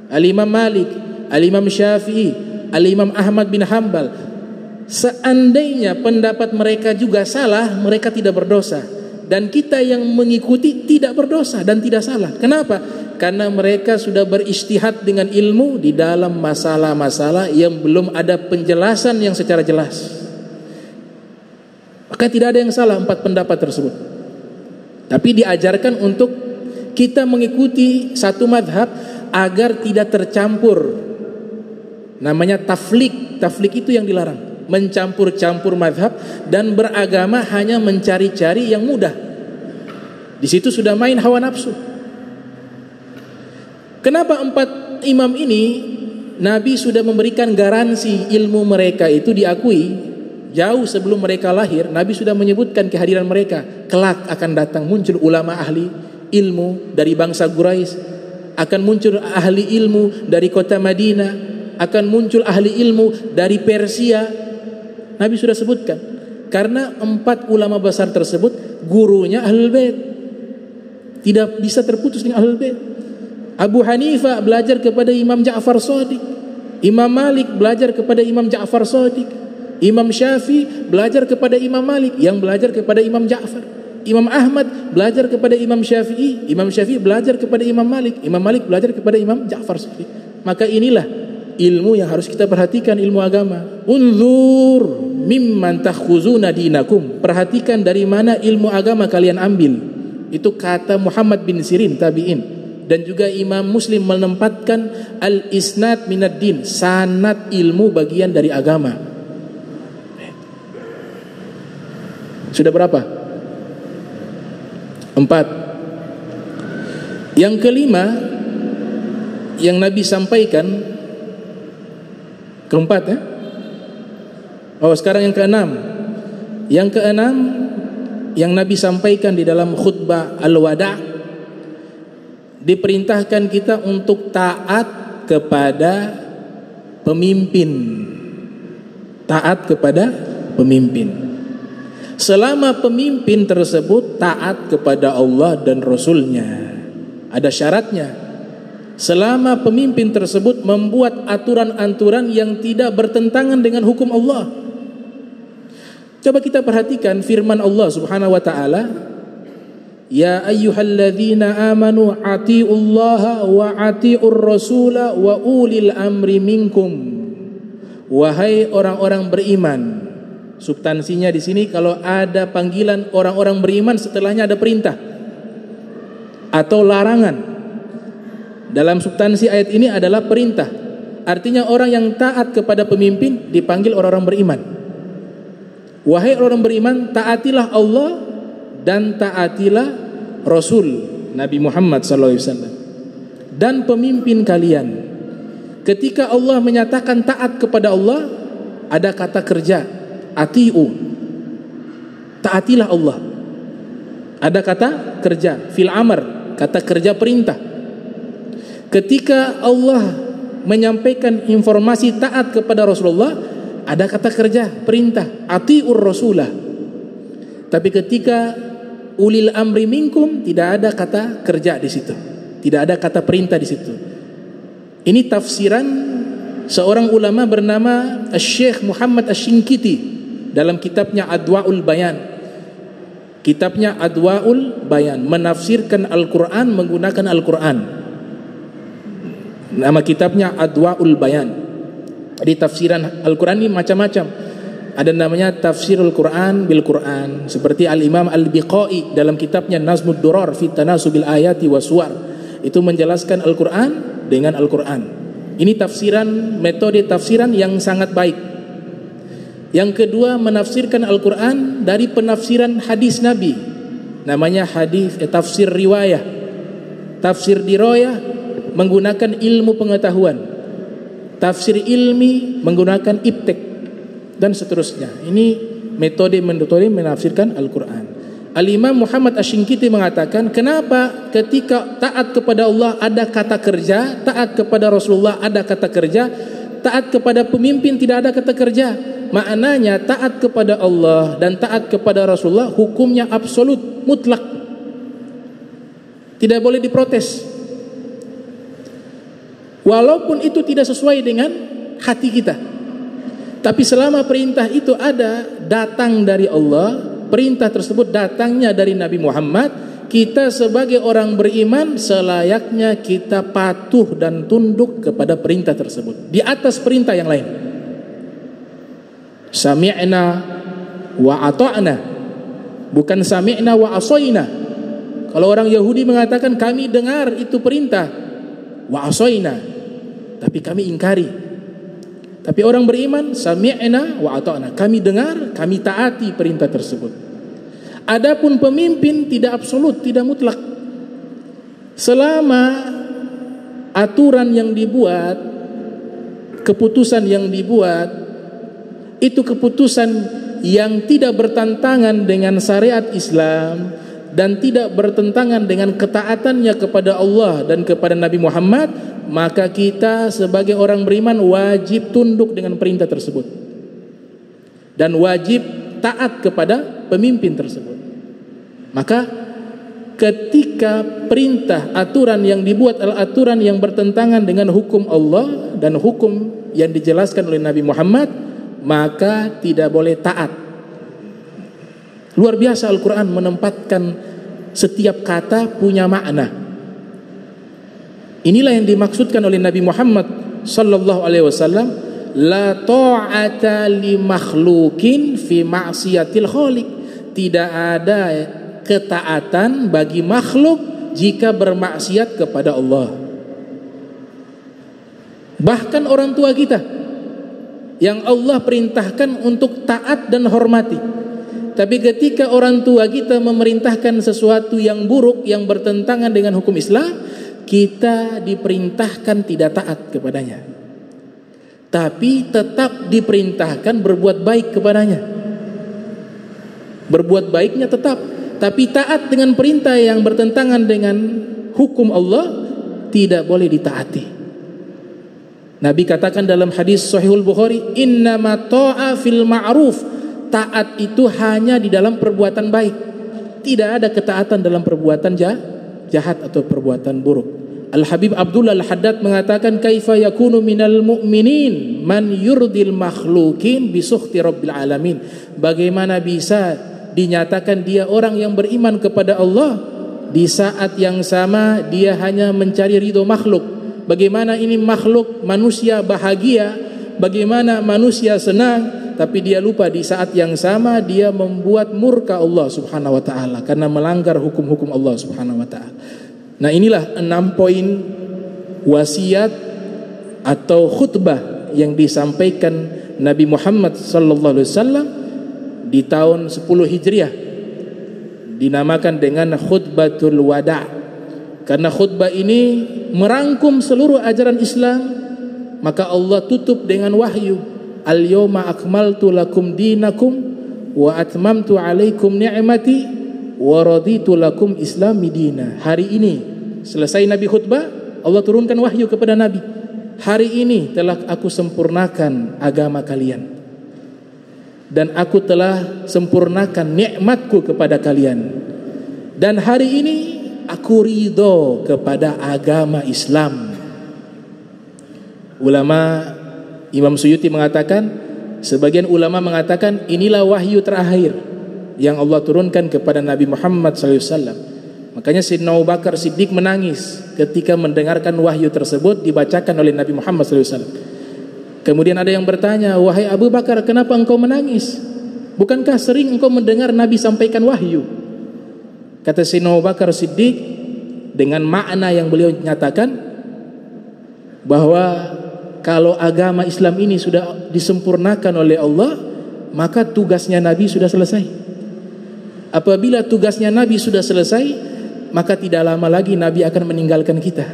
[SPEAKER 1] Al-Imam Malik, Al-Imam Syafi'i, Al-Imam Ahmad bin Hanbal, seandainya pendapat mereka juga salah, mereka tidak berdosa. Dan kita yang mengikuti tidak berdosa dan tidak salah. Kenapa? Karena mereka sudah berijtihad dengan ilmu di dalam masalah-masalah yang belum ada penjelasan yang secara jelas. Maka tidak ada yang salah 4 pendapat tersebut. Tapi diajarkan untuk kita mengikuti satu madhab agar tidak tercampur. Namanya taflik. Taflik itu yang dilarang, mencampur-campur madhab dan beragama hanya mencari-cari yang mudah. Di situ sudah main hawa nafsu. Kenapa 4 imam ini Nabi sudah memberikan garansi ilmu mereka itu diakui jauh sebelum mereka lahir. Nabi sudah menyebutkan kehadiran mereka. Kelak akan datang muncul ulama ahli ilmu dari bangsa Quraisy, akan muncul ahli ilmu dari kota Madinah, akan muncul ahli ilmu dari Persia. Nabi sudah sebutkan. Karena 4 ulama besar tersebut gurunya Ahlul Bait, tidak bisa terputus dengan Ahlul Bait. Abu Hanifah belajar kepada Imam Ja'far Shadiq, Imam Malik belajar kepada Imam Ja'far Shadiq, Imam Syafi'i belajar kepada Imam Malik yang belajar kepada Imam Ja'far, Imam Ahmad belajar kepada Imam Syafi'i, Imam Syafi'i belajar kepada Imam Malik, Imam Malik belajar kepada Imam Ja'far Shadiq. Maka inilah ilmu yang harus kita perhatikan, ilmu agama. Unzur mimman takhuzuna dinakum, perhatikan dari mana ilmu agama kalian ambil. Itu kata Muhammad bin Sirin tabi'in. Dan juga Imam Muslim menempatkan al-isnad minad din, sanad ilmu bagian dari agama. Sudah berapa? 4. Yang kelima yang Nabi sampaikan, keempat ya? Oh, sekarang yang keenam. Yang keenam yang Nabi sampaikan di dalam khutbah al-wada', diperintahkan kita untuk taat kepada pemimpin. Taat kepada pemimpin. Selama pemimpin tersebut taat kepada Allah dan Rasulnya. Ada syaratnya. Selama pemimpin tersebut membuat aturan-aturan yang tidak bertentangan dengan hukum Allah. Coba kita perhatikan firman Allah Subhanahu wa ta'ala, ya ayyuhalladzina amanu atiullaha wa atiur rasula wa ulil amri minkum. Wahai orang-orang beriman. Substansinya di sini kalau ada panggilan orang-orang beriman, setelahnya ada perintah atau larangan. Dalam substansi ayat ini adalah perintah. Artinya orang yang taat kepada pemimpin dipanggil orang-orang beriman. Wahai orang beriman, taatilah Allah dan taatilah Rasul Nabi Muhammad SAW dan pemimpin kalian. Ketika Allah menyatakan taat kepada Allah, ada kata kerja, atiu. taatilah Allah. Ada kata kerja, fil amr, kata kerja perintah. Ketika Allah menyampaikan informasi taat kepada Rasulullah, ada kata kerja perintah, atiur rasulah. Tapi ketika ulil amri minkum, tidak ada kata kerja di situ, tidak ada kata perintah di situ. Ini tafsiran seorang ulama bernama Syekh Muhammad Asy-Syinkiti dalam kitabnya Adwaul Bayan. Kitabnya Adwaul Bayan, menafsirkan Al-Quran menggunakan Al-Quran. Nama kitabnya Adwaul Bayan. Di tafsiran Al-Quran ini macam-macam. Ada namanya Tafsirul Quran bil Quran, seperti Al-Imam Al-Biqai dalam kitabnya Nazmud Durar fi Tanasubil Ayati Waswar. Itu menjelaskan Al-Quran dengan Al-Quran. Ini tafsiran, metode tafsiran yang sangat baik. Yang kedua, menafsirkan Al-Quran dari penafsiran hadis Nabi. Namanya hadis tafsir riwayah. Tafsir dirayah menggunakan ilmu pengetahuan. Tafsir ilmi menggunakan iptek dan seterusnya. Ini metode menafsirkan Al-Quran. Al-Imam Muhammad Asy-Syinkiti mengatakan, kenapa ketika taat kepada Allah ada kata kerja, taat kepada Rasulullah ada kata kerja, taat kepada pemimpin tidak ada kata kerja? Maknanya taat kepada Allah dan taat kepada Rasulullah hukumnya absolut, mutlak, tidak boleh diprotes. Walaupun itu tidak sesuai dengan hati kita, tapi selama perintah itu ada, datang dari Allah, perintah tersebut datangnya dari Nabi Muhammad, kita sebagai orang beriman selayaknya kita patuh dan tunduk kepada perintah tersebut di atas perintah yang lain. Sami'na wa ata'na, bukan sami'na wa asoina. Kalau orang Yahudi mengatakan kami dengar itu perintah, wa asoina, tapi kami ingkari. Tapi orang beriman sami'na wa ata'na, kami dengar, kami taati perintah tersebut. Adapun pemimpin tidak absolut, tidak mutlak. Selama aturan yang dibuat, keputusan yang dibuat itu keputusan yang tidak bertentangan dengan syariat Islam dan tidak bertentangan dengan ketaatannya kepada Allah dan kepada Nabi Muhammad, maka kita sebagai orang beriman wajib tunduk dengan perintah tersebut dan wajib taat kepada pemimpin tersebut. Maka ketika perintah, aturan yang dibuat adalah aturan yang bertentangan dengan hukum Allah dan hukum yang dijelaskan oleh Nabi Muhammad, maka tidak boleh taat. Luar biasa Al-Quran menempatkan setiap kata punya makna. Inilah yang dimaksudkan oleh Nabi Muhammad sallallahu alaihi wasallam, la ta'ata li makhlukin fi ma'siyatil khaliq. Tidak ada ketaatan bagi makhluk jika bermaksiat kepada Allah. Bahkan orang tua kita yang Allah perintahkan untuk taat dan hormati, tapi ketika orang tua kita memerintahkan sesuatu yang buruk yang bertentangan dengan hukum Islam, kita diperintahkan tidak taat kepadanya, tapi tetap diperintahkan berbuat baik kepadanya. Berbuat baiknya tetap, tapi taat dengan perintah yang bertentangan dengan hukum Allah tidak boleh ditaati. Nabi katakan dalam hadis Sahihul Bukhari, innama ta'a fil ma'ruf, taat itu hanya di dalam perbuatan baik, tidak ada ketaatan dalam perbuatan jahat atau perbuatan buruk. Al-Habib Abdullah Al-Haddad mengatakan, kaifa yakunu minal mu'minin man yurdil makhlukin bisukhti rabbil alamin. Bagaimana bisa dinyatakan dia orang yang beriman kepada Allah di saat yang sama dia hanya mencari ridho makhluk? Bagaimana ini makhluk manusia bahagia, bagaimana manusia senang, tapi dia lupa di saat yang sama dia membuat murka Allah subhanahu wa ta'ala karena melanggar hukum-hukum Allah subhanahu wa ta'ala. Nah, inilah 6 poin wasiat atau khutbah yang disampaikan Nabi Muhammad sallallahu alaihi wasallam di tahun 10 Hijriah, dinamakan dengan khutbatul wada'. Karena khutbah ini merangkum seluruh ajaran Islam, maka Allah tutup dengan wahyu, al-yawma akmaltu lakum dinakum wa atmamtu alaikum ni'mati wa raditu lakum islami dina. Hari ini selesai Nabi khutbah, Allah turunkan wahyu kepada Nabi. Hari ini telah aku sempurnakan agama kalian, dan aku telah sempurnakan nikmatku kepada kalian, dan hari ini aku ridho kepada agama Islam. Ulama Imam Suyuti mengatakan, sebagian ulama mengatakan inilah wahyu terakhir yang Allah turunkan kepada Nabi Muhammad SAW. Makanya Sayyidina Abu Bakar Siddiq menangis ketika mendengarkan wahyu tersebut dibacakan oleh Nabi Muhammad SAW. Kemudian ada yang bertanya, wahai Abu Bakar, kenapa engkau menangis? Bukankah sering engkau mendengar Nabi sampaikan wahyu? Kata Sayyidina Abu Bakar Siddiq dengan makna yang beliau nyatakan, bahwa kalau agama Islam ini sudah disempurnakan oleh Allah, maka tugasnya Nabi sudah selesai. Apabila tugasnya Nabi sudah selesai, maka tidak lama lagi Nabi akan meninggalkan kita.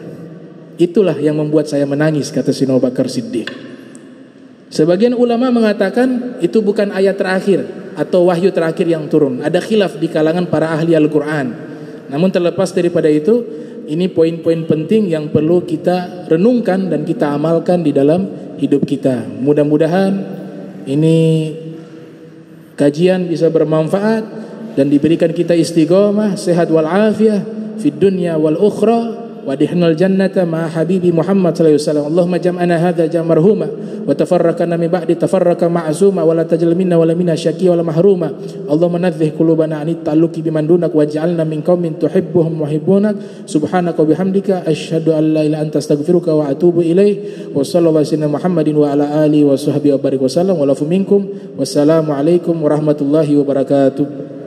[SPEAKER 1] Itulah yang membuat saya menangis, kata Sayyidina Abu Bakar Siddiq. Sebagian ulama mengatakan itu bukan ayat terakhir atau wahyu terakhir yang turun. Ada khilaf di kalangan para ahli Al-Quran. Namun terlepas daripada itu, ini poin-poin penting yang perlu kita renungkan dan kita amalkan di dalam hidup kita. Mudah-mudahan ini kajian bisa bermanfaat dan diberikan kita istiqomah, sehat wal afiyah fid dunya wal ukhra, wa dihnal jannata ma habibi Muhammad sallallahu alaihi wasallam. Allahumma jam'ana hadza jam' marhuma wa tafarraqana min ba'di tafarraqa ma'zuma wa la tajal minna wa la minna syaqiyya wa la mahruma. Allahumma nadhih qulubana anit ta'alluqi biman dunak waj'alna min qaumin tuhibbuhum wa yuhibbunak. Subhanaka wa bihamdika asyhadu an la ilaha illa anta astaghfiruka wa atubu ilaik. Wa sallallahu alaihi Muhammadin wa ala alihi wa sahbihi wa barik wasallam wa lafu minkum. Wassalamu alaikum warahmatullahi wabarakatuh.